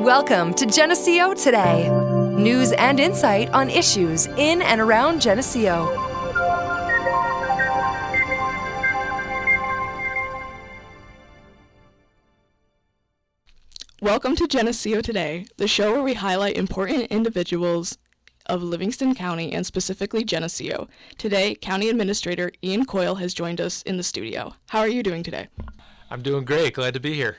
Welcome to Geneseo Today. News and insight on issues in and around Geneseo. Welcome to Geneseo Today, the show where we highlight important individuals of Livingston County and specifically Geneseo. Today, County Administrator Ian Coyle has joined us in the studio. How are you doing today? I'm doing great. Glad to be here.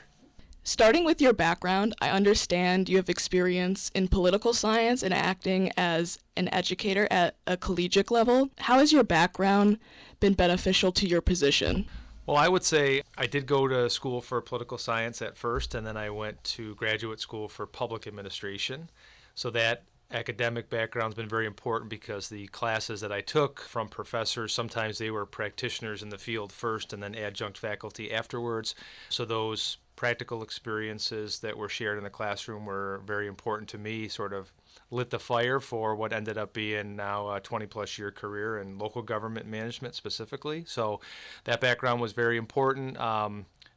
Starting with your background, I understand you have experience in political science and acting as an educator at a collegiate level. How has your background been beneficial to your position? Well, I would say I did go to school for political science at first, and then I went to graduate school for public administration. So that academic background's been very important because the classes that I took from professors, sometimes they were practitioners in the field first and then adjunct faculty afterwards. So those practical experiences that were shared in the classroom were very important to me, sort of lit the fire for what ended up being now a 20-plus year career in local government management specifically. So that background was very important.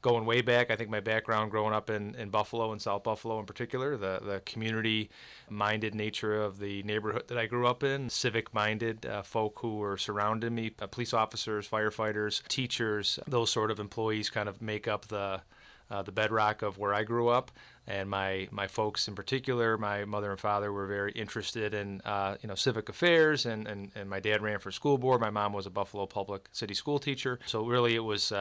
Going way back, I think my background growing up in Buffalo and South Buffalo in particular, the community-minded nature of the neighborhood that I grew up in, civic-minded folk who were surrounding me, police officers, firefighters, teachers, those sort of employees kind of make up the bedrock of where I grew up. And my folks in particular, my mother and father were very interested in civic affairs, and my dad ran for school board. My mom was a Buffalo public city school teacher. So really it was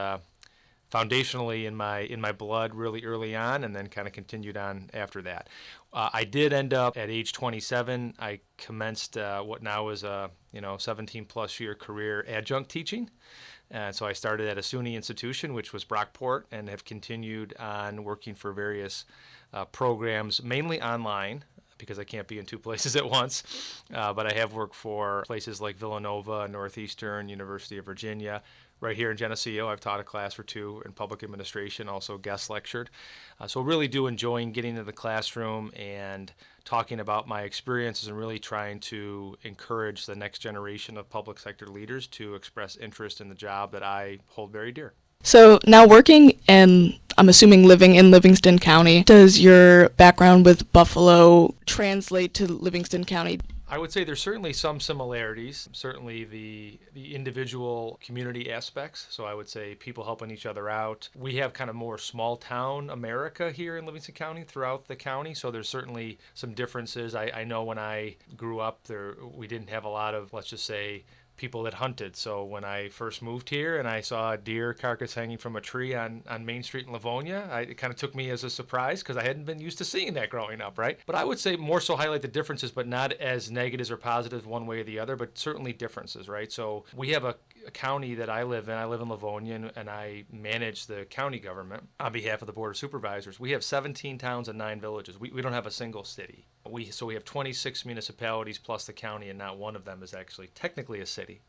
foundationally in my blood really early on, and then kind of continued on after that. I did end up at age 27. I commenced what now is a 17-plus year career adjunct teaching. So I started at a SUNY institution, which was Brockport, and have continued on working for various programs, mainly online, because I can't be in two places at once. But I have worked for places like Villanova, Northeastern, University of Virginia. Right here in Geneseo, I've taught a class or two in public administration, also guest lectured. So really do enjoying getting into the classroom and talking about my experiences and really trying to encourage the next generation of public sector leaders to express interest in the job that I hold very dear. So now working and I'm assuming living in Livingston County, does your background with Buffalo translate to Livingston County? I would say there's certainly some similarities, certainly the individual community aspects. So I would say people helping each other out. We have kind of more small town America here in Livingston County throughout the county. So there's certainly some differences. I know when I grew up we didn't have a lot of, let's just say, people that hunted. So when I first moved here and I saw a deer carcass hanging from a tree on Main Street in Livonia, it kind of took me as a surprise because I hadn't been used to seeing that growing up, right? But I would say more so highlight the differences, but not as negatives or positives one way or the other, but certainly differences, right? So we have a county that I live in. I live in Livonia, and I manage the county government on behalf of the Board of Supervisors. We have 17 towns and 9 villages. We don't have a single city. So we have 26 municipalities plus the county, and not one of them is actually technically a city.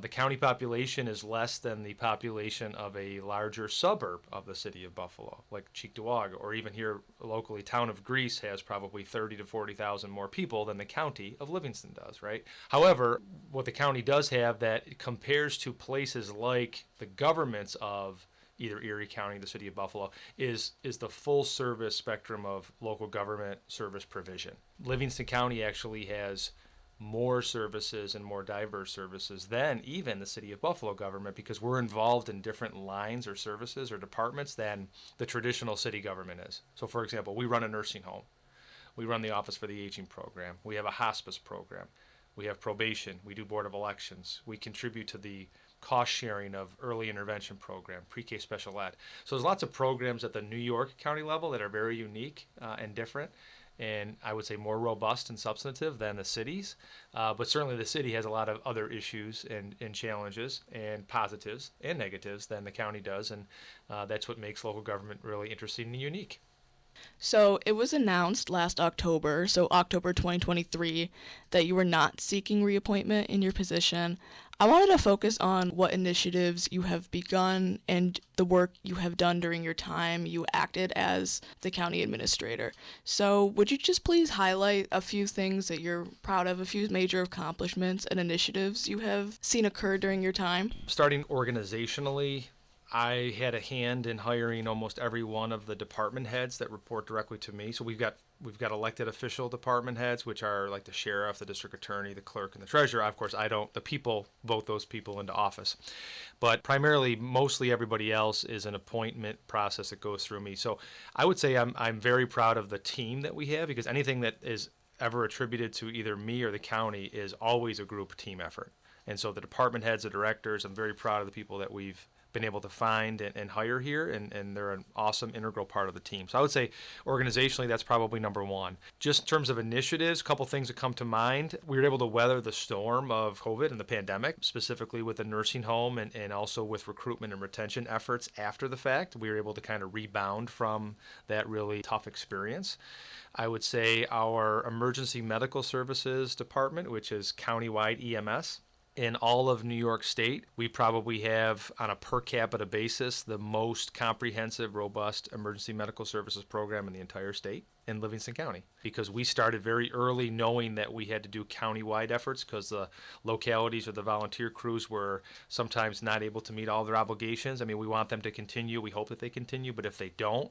The county population is less than the population of a larger suburb of the city of Buffalo, like Cheektowaga, or even here locally, Town of Greece has probably 30 to 40,000 more people than the county of Livingston does, right? However, what the county does have that compares to places like the governments of either Erie County, the city of Buffalo, is the full service spectrum of local government service provision. Livingston County actually has more services and more diverse services than even the city of Buffalo government because we're involved in different lines or services or departments than the traditional city government is. So for example, we run a nursing home. We run the Office for the Aging program. We have a hospice program. We have probation. We do Board of Elections. We contribute to the cost sharing of early intervention program, pre-K special ed. So there's lots of programs at the New York County level that are very unique and different, and I would say more robust and substantive than the cities. But certainly the city has a lot of other issues and challenges and positives and negatives than the county does, and that's what makes local government really interesting and unique. So it was announced last October, so October 2023, that you were not seeking reappointment in your position. I wanted to focus on what initiatives you have begun and the work you have done during your time you acted as the county administrator. So would you just please highlight a few things that you're proud of, a few major accomplishments and initiatives you have seen occur during your time? Starting organizationally, I had a hand in hiring almost every one of the department heads that report directly to me. So we've got elected official department heads, which are like the sheriff, the district attorney, the clerk, and the treasurer. Of course, the people vote those people into office. But primarily, mostly everybody else is an appointment process that goes through me. So I would say I'm very proud of the team that we have, because anything that is ever attributed to either me or the county is always a group team effort. And so the department heads, the directors, I'm very proud of the people that we've been able to find and hire here, and they're an awesome integral part of the team. So I would say organizationally, that's probably number one. Just in terms of initiatives, a couple things that come to mind. We were able to weather the storm of COVID and the pandemic, specifically with the nursing home and also with recruitment and retention efforts after the fact. We were able to kind of rebound from that really tough experience. I would say our emergency medical services department, which is countywide EMS, in all of New York State, we probably have, on a per capita basis, the most comprehensive, robust emergency medical services program in the entire state in Livingston County, because we started very early knowing that we had to do countywide efforts because the localities or the volunteer crews were sometimes not able to meet all their obligations. I mean, we want them to continue. We hope that they continue, but if they don't,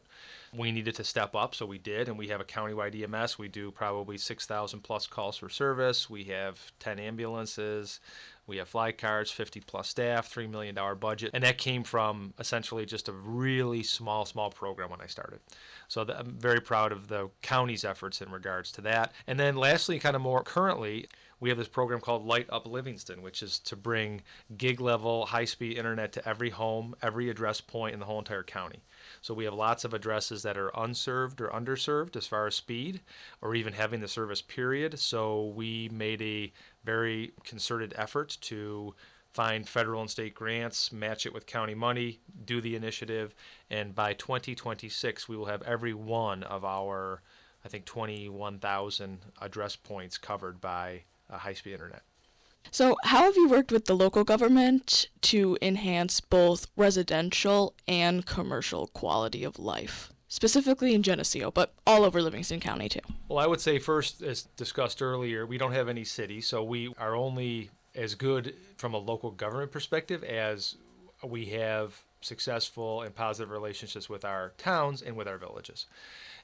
we needed to step up, so we did, and we have a countywide EMS. We do probably 6,000 plus calls for service. We have 10 ambulances. We have fly cars, 50 plus staff, $3 million budget. And that came from essentially just a really small program when I started. So I'm very proud of the county's efforts in regards to that. And then lastly, kind of more currently, we have this program called Light Up Livingston, which is to bring gig-level, high-speed internet to every home, every address point in the whole entire county. So we have lots of addresses that are unserved or underserved as far as speed, or even having the service period. So we made a very concerted effort to find federal and state grants, match it with county money, do the initiative, and by 2026 we will have every one of our, I think, 21,000 address points covered by high-speed internet. So how have you worked with the local government to enhance both residential and commercial quality of life? Specifically in Geneseo, but all over Livingston County too. Well, I would say first, as discussed earlier, we don't have any city, so we are only as good from a local government perspective as we have successful and positive relationships with our towns and with our villages.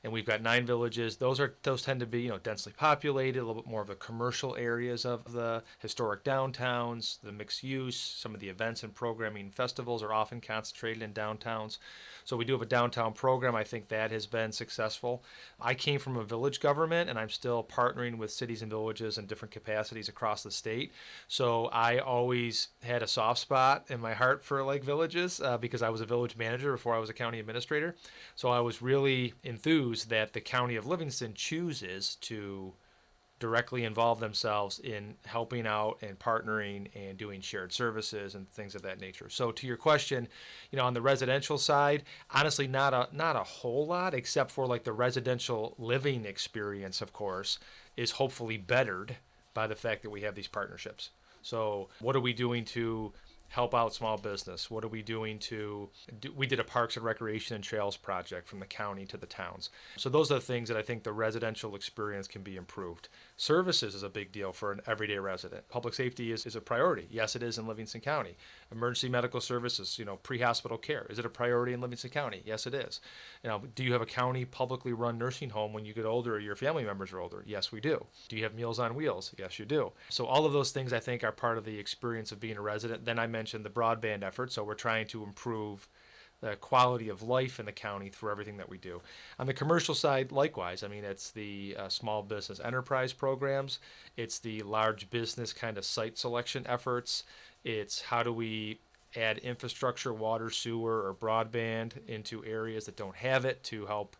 And we've got 9 villages. Those tend to be, densely populated, a little bit more of the commercial areas of the historic downtowns, the mixed use. Some of the events and programming festivals are often concentrated in downtowns. So we do have a downtown program. I think that has been successful. I came from a village government, and I'm still partnering with cities and villages in different capacities across the state. So I always had a soft spot in my heart for villages because I was a village manager before I was a county administrator. So I was really enthused that the county of Livingston chooses to directly involve themselves in helping out and partnering and doing shared services and things of that nature. So to your question, on the residential side, honestly, not a whole lot, except for the residential living experience, of course, is hopefully bettered by the fact that we have these partnerships. So what are we doing to help out small business? What are we doing we did a Parks and Recreation and Trails project from the county to the towns. So those are the things that I think the residential experience can be improved. Services is a big deal for an everyday resident. Public safety is a priority. Yes, it is in Livingston County. Emergency medical services, pre-hospital care. Is it a priority in Livingston County? Yes, it is. Do you have a county publicly run nursing home when you get older or your family members are older? Yes, we do. Do you have Meals on Wheels? Yes, you do. So all of those things I think are part of the experience of being a resident. Then I mentioned the broadband effort. So we're trying to improve the quality of life in the county through everything that we do. On the commercial side, likewise, it's the small business enterprise programs. It's the large business kind of site selection efforts. It's how do we add infrastructure, water, sewer, or broadband into areas that don't have it to help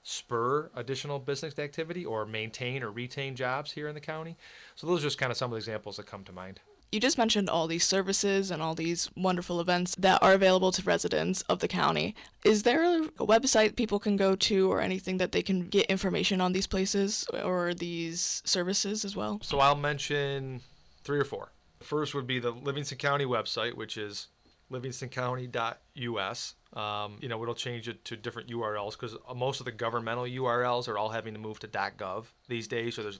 spur additional business activity or maintain or retain jobs here in the county. So those are just kind of some of the examples that come to mind. You just mentioned all these services and all these wonderful events that are available to residents of the county. Is there a website people can go to or anything that they can get information on these places or these services as well? So I'll mention 3 or 4. The first would be the Livingston County website, which is livingstoncounty.us. It'll change it to different URLs because most of the governmental URLs are all having to move to .gov these days. So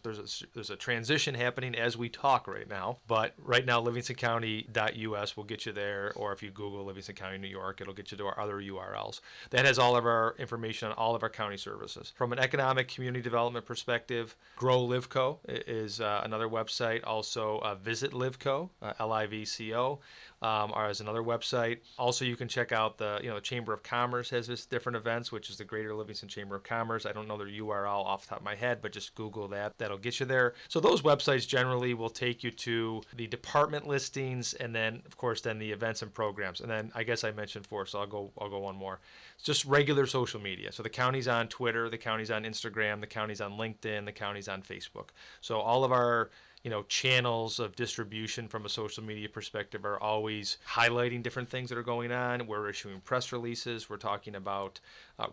there's a transition happening as we talk right now. But right now, livingstoncounty.us will get you there, or if you Google Livingston County, New York, it'll get you to our other URLs. That has all of our information on all of our county services. From an economic community development perspective, Grow Livco is another website. Also, Visit Livco, LIVCO. As another website. Also, you can check out the Chamber of Commerce has this different events, which is the Greater Livingston Chamber of Commerce. I don't know their URL off the top of my head, but just Google that. That'll get you there. So those websites generally will take you to the department listings, and then of course the events and programs. And then I guess I mentioned four, so I'll go one more. It's just regular social media. So the county's on Twitter, the county's on Instagram, the county's on LinkedIn, the county's on Facebook. So all of our channels of distribution from a social media perspective are always highlighting different things that are going on. We're issuing press releases. We're talking about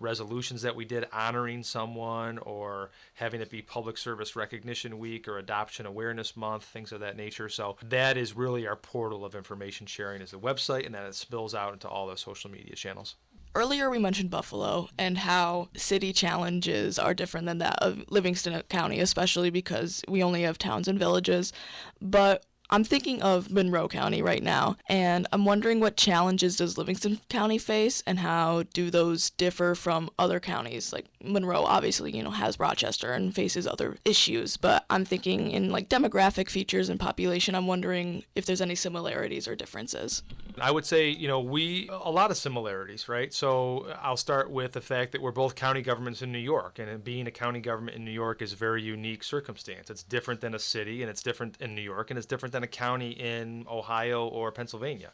resolutions that we did honoring someone, or having it be Public Service Recognition Week or Adoption Awareness Month, things of that nature. So that is really our portal of information sharing, is the website, and then it spills out into all the social media channels. Earlier we mentioned Buffalo and how city challenges are different than that of Livingston County, especially because we only have towns and villages. But I'm thinking of Monroe County right now, and I'm wondering what challenges does Livingston County face, and how do those differ from other counties? Like Monroe obviously, has Rochester and faces other issues, but I'm thinking in demographic features and population, I'm wondering if there's any similarities or differences. I would say, a lot of similarities, right? So I'll start with the fact that we're both county governments in New York, and being a county government in New York is a very unique circumstance. It's different than a city, and it's different in New York, and it's different than a county in Ohio or Pennsylvania.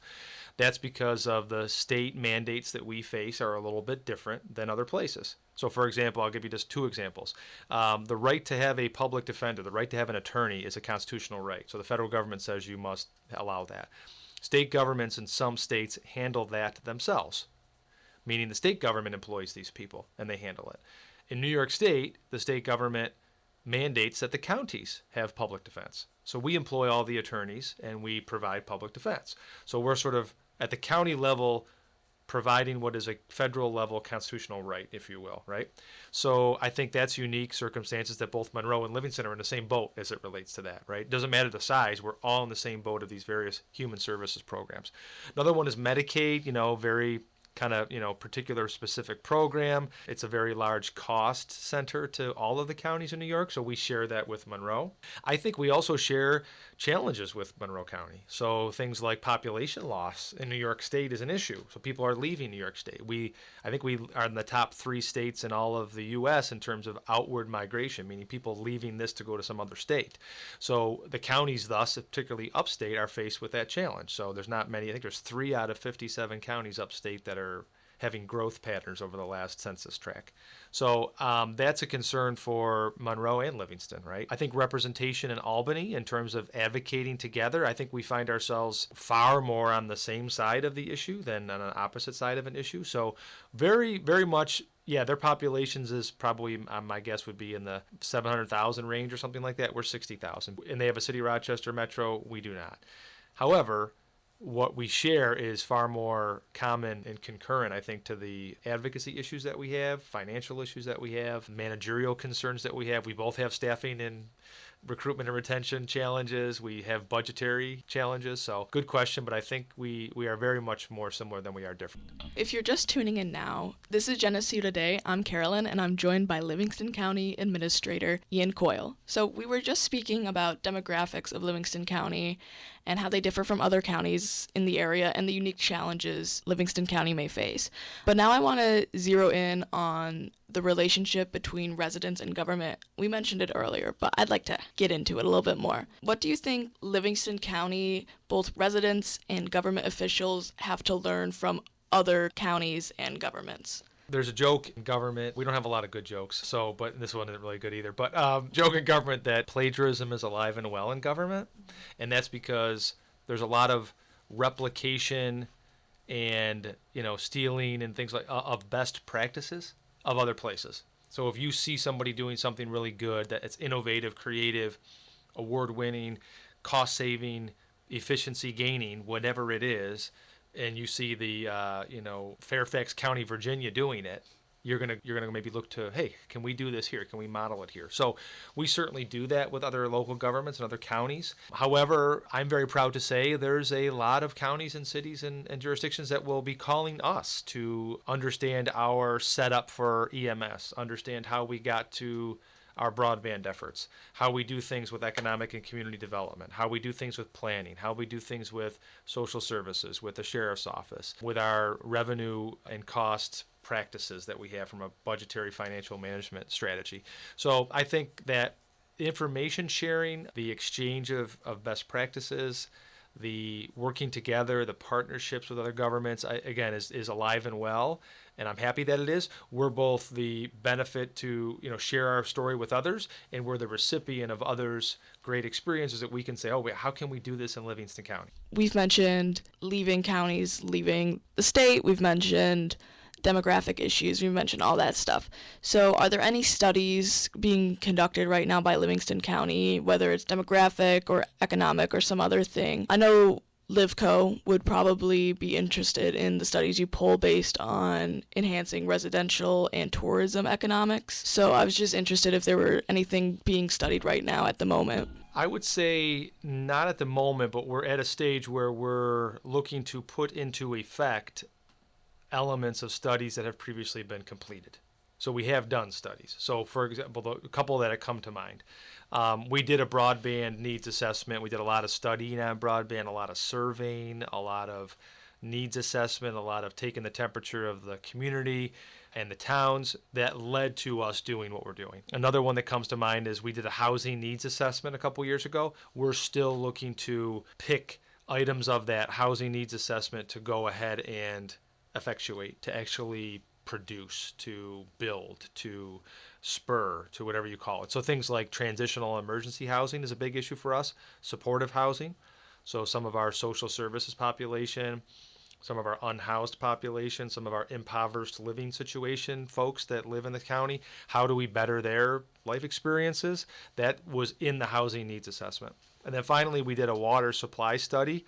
That's because of the state mandates that we face are a little bit different than other places. So, for example, I'll give you just two examples. The right to have a public defender, the right to have an attorney, is a constitutional right. So the federal government says you must allow that. State governments in some states handle that themselves, meaning the state government employs these people and they handle it. In New York State, the state government mandates that the counties have public defense. So we employ all the attorneys and we provide public defense. So we're sort of at the county level providing what is a federal level constitutional right, if you will, right? So I think that's unique circumstances that both Monroe and Livingston are in the same boat as it relates to that, right? It doesn't matter the size, we're all in the same boat of these various human services programs. Another one is Medicaid, very kind of, particular specific program. It's a very large cost center to all of the counties in New York, so we share that with Monroe. I think we also share challenges with Monroe County. So things like population loss in New York State is an issue. So people are leaving New York State. I think we are in the top 3 states in all of the U.S. in terms of outward migration, meaning people leaving this to go to some other state. So the counties, thus, particularly upstate, are faced with that challenge. So there's not many. I think there's 3 out of 57 counties upstate that are having growth patterns over the last census track. So that's a concern for Monroe and Livingston, right? I think representation in Albany in terms of advocating together, I think we find ourselves far more on the same side of the issue than on an opposite side of an issue. So very, very much, their populations is probably, my guess would be in the 700,000 range or something like that. We're 60,000. And they have a City of Rochester metro. We do not. However, what we share is far more common and concurrent, I think, to the advocacy issues that we have, financial issues that we have, managerial concerns that we have. We both have staffing and recruitment and retention challenges. We have budgetary challenges. So good question, but I think we are very much more similar than we are different. If you're just tuning in now, this is Geneseo Today. I'm Carolyn, and I'm joined by Livingston County Administrator Ian Coyle. So we were just speaking about demographics of Livingston County and how they differ from other counties in the area and the unique challenges Livingston County may face. But now I want to zero in on the relationship between residents and government. We mentioned it earlier, but I'd like to get into it a little bit more. What do you think Livingston County, both residents and government officials, have to learn from other counties and governments? There's a joke in government. We don't have a lot of good jokes, but this one isn't really good either. But joke in government that plagiarism is alive and well in government, and that's because there's a lot of replication and stealing and things like of best practices of other places. So if you see somebody doing something really good, that it's innovative, creative, award-winning, cost-saving, efficiency-gaining, whatever it is, and you see the Fairfax County, Virginia doing it, you're gonna maybe look to, hey, can we do this here? Can we model it here? So we certainly do that with other local governments and other counties. However, I'm very proud to say there's a lot of counties and cities and jurisdictions that will be calling us to understand our setup for EMS, understand how we got to our broadband efforts, how we do things with economic and community development, how we do things with planning, how we do things with social services, with the sheriff's office, with our revenue and cost practices that we have from a budgetary financial management strategy. So I think that information sharing, the exchange of best practices, the working together, the partnerships with other governments, is alive and well, and I'm happy that it is. We're both the benefit to share our story with others, and we're the recipient of others' great experiences that we can say, oh, wait, how can we do this in Livingston County? We've mentioned leaving counties, leaving the state. We've mentioned demographic issues. We mentioned all that stuff. So are there any studies being conducted right now by Livingston County, whether it's demographic or economic or some other thing? I know LivCo would probably be interested in the studies you pull based on enhancing residential and tourism economics. So I was just interested if there were anything being studied right now at the moment. I would say not at the moment, but we're at a stage where we're looking to put into effect elements of studies that have previously been completed. So we have done studies. So for example, a couple that have come to mind. We did a broadband needs assessment. We did a lot of studying on broadband, a lot of surveying, a lot of needs assessment, a lot of taking the temperature of the community and the towns that led to us doing what we're doing. Another one that comes to mind is we did a housing needs assessment a couple years ago. We're still looking to pick items of that housing needs assessment to go ahead and effectuate, to actually produce, to build, to spur, to whatever you call it. So things like transitional emergency housing is a big issue for us, supportive housing. So some of our social services population, some of our unhoused population, some of our impoverished living situation folks that live in the county, how do we better their life experiences? That was in the housing needs assessment. And then finally, we did a water supply study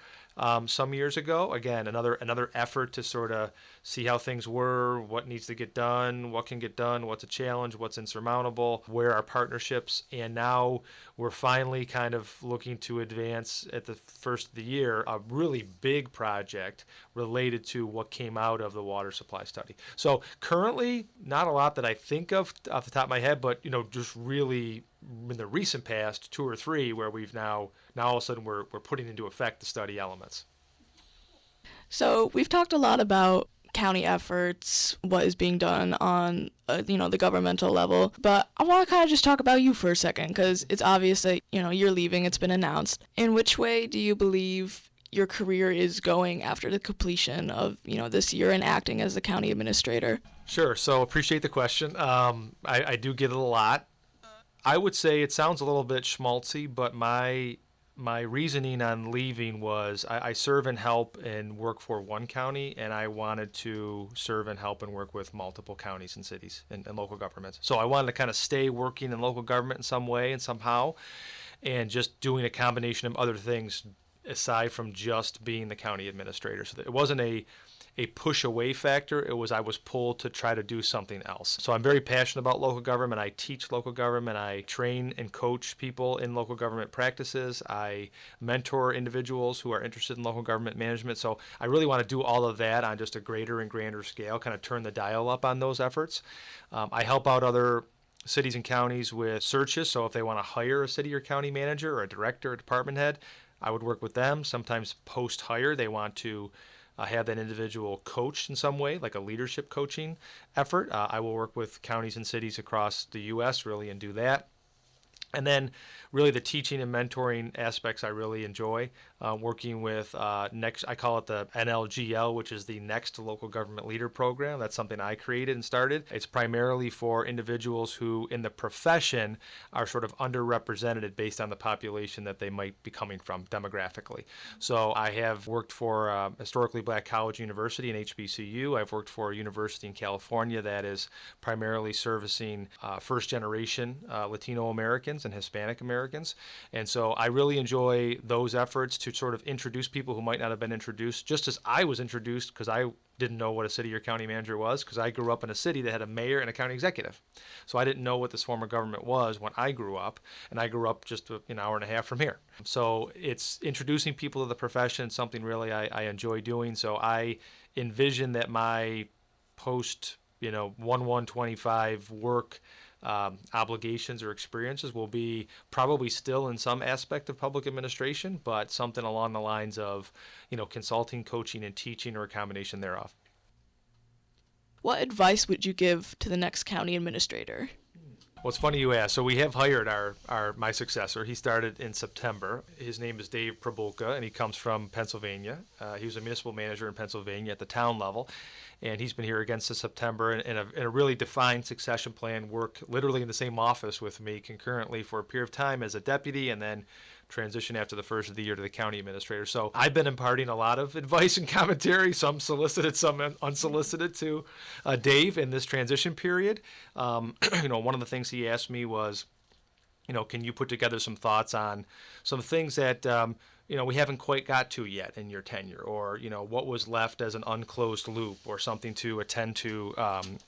some years ago. Again, another effort to sort of see how things were, what needs to get done, what can get done, what's a challenge, what's insurmountable, where are partnerships. And now we're finally kind of looking to advance at the first of the year a really big project related to what came out of the water supply study. So currently, not a lot that I think of off the top of my head, but just really in the recent past, 2 or 3, where we've now all of a sudden we're putting into effect the study elements. So we've talked a lot about county efforts, what is being done on the governmental level, but I want to kind of just talk about you for a second, because it's obvious that you're leaving. It's been announced. In which way do you believe your career is going after the completion of this year and acting as the county administrator? Sure. So appreciate the question. I do get it a lot. I would say it sounds a little bit schmaltzy, but my reasoning on leaving was I serve and help and work for one county, and I wanted to serve and help and work with multiple counties and cities and local governments. So I wanted to kind of stay working in local government in some way and somehow, and just doing a combination of other things aside from just being the county administrator. So it wasn't a push away factor. It was I was pulled to try to do something else. So I'm very passionate about local government. I teach local government. I train and coach people in local government practices. I mentor individuals who are interested in local government management. So I really want to do all of that on just a greater and grander scale, kind of turn the dial up on those efforts. I help out other cities and counties with searches. So if they want to hire a city or county manager or a director or department head, I would work with them. Sometimes post-hire, they want to have that individual coached in some way, like a leadership coaching effort. I will work with counties and cities across the U.S. really and do that. And then really the teaching and mentoring aspects I really enjoy. Working with I call it the NLGL, which is the Next Local Government Leader Program. That's something I created and started. It's primarily for individuals who in the profession are sort of underrepresented based on the population that they might be coming from demographically. So I have worked for historically black college university in HBCU. I've worked for a university in California that is primarily servicing first generation Latino Americans and Hispanic Americans. And so I really enjoy those efforts to sort of introduce people who might not have been introduced, just as I was introduced because I didn't know what a city or county manager was, because I grew up in a city that had a mayor and a county executive. So I didn't know what this form of government was when I grew up, and I grew up just an hour and a half from here. So it's introducing people to the profession, something really I enjoy doing. So I envision that my post 1/1/25 work obligations or experiences will be probably still in some aspect of public administration, but something along the lines of, consulting, coaching, and teaching, or a combination thereof. What advice would you give to the next county administrator? Well, it's funny you ask. So we have hired my successor. He started in September. His name is Dave Probulka, and he comes from Pennsylvania. He was a municipal manager in Pennsylvania at the town level, and he's been here again since September in a really defined succession plan, work literally in the same office with me concurrently for a period of time as a deputy, and then transition after the first of the year to the county administrator. So I've been imparting a lot of advice and commentary, some solicited, some unsolicited, to Dave in this transition period. One of the things he asked me was, can you put together some thoughts on some things that we haven't quite got to yet in your tenure, or what was left as an unclosed loop, or something to attend to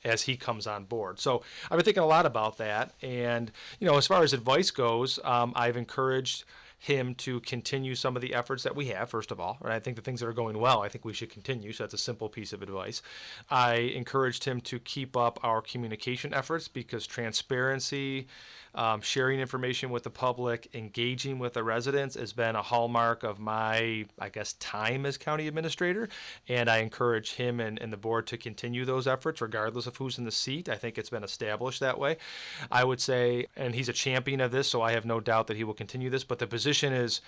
as he comes on board. So I've been thinking a lot about that, and as far as advice goes, I've encouraged him to continue some of the efforts that we have, first of all. And I think the things that are going well, I think we should continue. So that's a simple piece of advice. I encouraged him to keep up our communication efforts, because transparency, sharing information with the public, engaging with the residents has been a hallmark of my, time as county administrator. And I encourage him and the board to continue those efforts regardless of who's in the seat. I think it's been established that way. I would say, and he's a champion of this, so I have no doubt that he will continue this, but the position is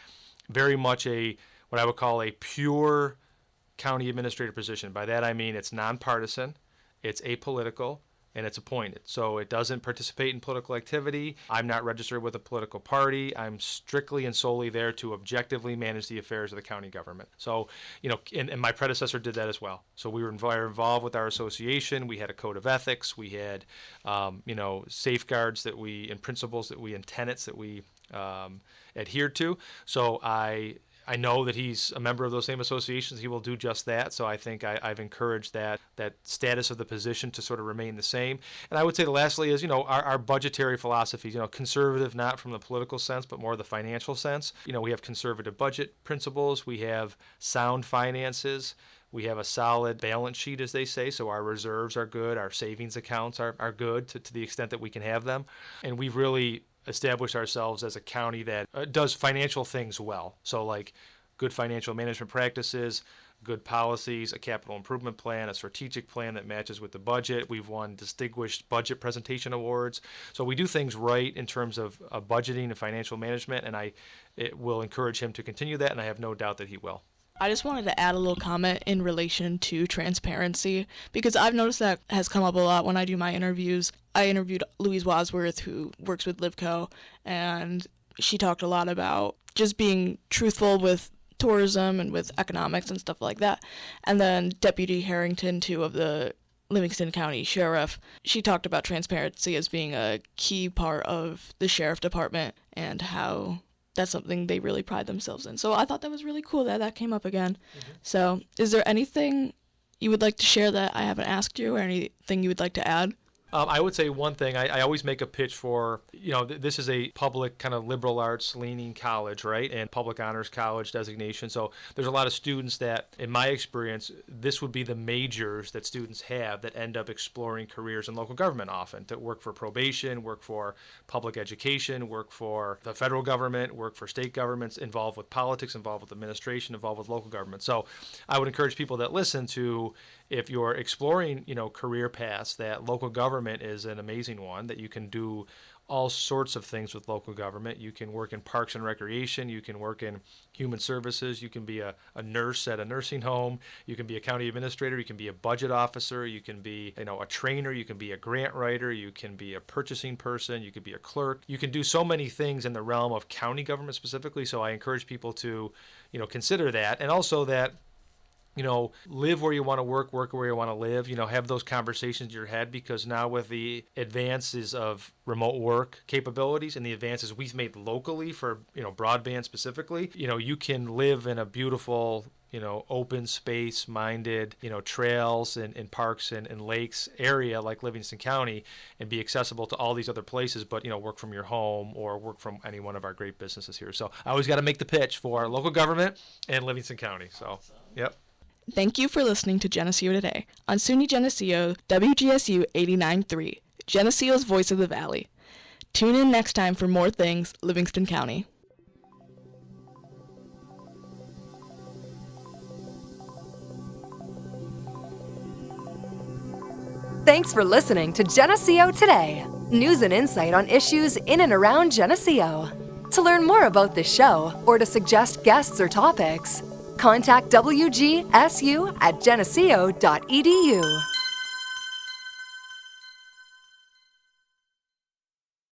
very much what I would call a pure county administrator position. By that I mean it's nonpartisan, it's apolitical, and it's appointed. So it doesn't participate in political activity. I'm not registered with a political party. I'm strictly and solely there to objectively manage the affairs of the county government. So, and my predecessor did that as well. So we were involved with our association. We had a code of ethics. We had, safeguards and principles and tenets that we adhered to. So I know that he's a member of those same associations. He will do just that. So I think I've encouraged that status of the position to sort of remain the same. And I would say lastly is, our budgetary philosophies, conservative, not from the political sense, but more the financial sense. We have conservative budget principles. We have sound finances. We have a solid balance sheet, as they say, so our reserves are good. Our savings accounts are good to the extent that we can have them. And we've really established ourselves as a county that does financial things well. So like good financial management practices, good policies, a capital improvement plan, a strategic plan that matches with the budget. We've won distinguished budget presentation awards. So we do things right in terms of budgeting and financial management, and it will encourage him to continue that, and I have no doubt that he will. I just wanted to add a little comment in relation to transparency, because I've noticed that has come up a lot when I do my interviews. I interviewed Louise Wadsworth, who works with LivCo, and she talked a lot about just being truthful with tourism and with economics and stuff like that. And then Deputy Harrington, too, of the Livingston County Sheriff, she talked about transparency as being a key part of the Sheriff Department and how that's something they really pride themselves in. So I thought that was really cool that came up again. Mm-hmm. So is there anything you would like to share that I haven't asked you, or anything you would like to add? I would say one thing. I always make a pitch for, this is a public kind of liberal arts leaning college, right? And public honors college designation. So there's a lot of students that, in my experience, this would be the majors that students have that end up exploring careers in local government often, to work for probation, work for public education, work for the federal government, work for state governments, involved with politics, involved with administration, involved with local government. So I would encourage people that listen to, if you're exploring, career paths, that local government is an amazing one, that you can do all sorts of things with local government. You can work in parks and recreation. You can work in human services. You can be a nurse at a nursing home. You can be a county administrator. You can be a budget officer. You can be, a trainer. You can be a grant writer. You can be a purchasing person. You could be a clerk. You can do so many things in the realm of county government specifically. So I encourage people to, consider that. And also that, live where you want to work where you want to live, have those conversations in your head, because now with the advances of remote work capabilities and the advances we've made locally for, broadband specifically, you can live in a beautiful, open space minded, trails and parks and lakes area like Livingston County and be accessible to all these other places, but, work from your home or work from any one of our great businesses here. So I always got to make the pitch for local government and Livingston County. So, yep. Thank you for listening to Geneseo Today on SUNY Geneseo WGSU 89.3, Geneseo's Voice of the Valley. Tune in next time for more things Livingston County. Thanks for listening to Geneseo Today, news and insight on issues in and around Geneseo. To learn more about this show or to suggest guests or topics, contact WGSU at geneseo.edu.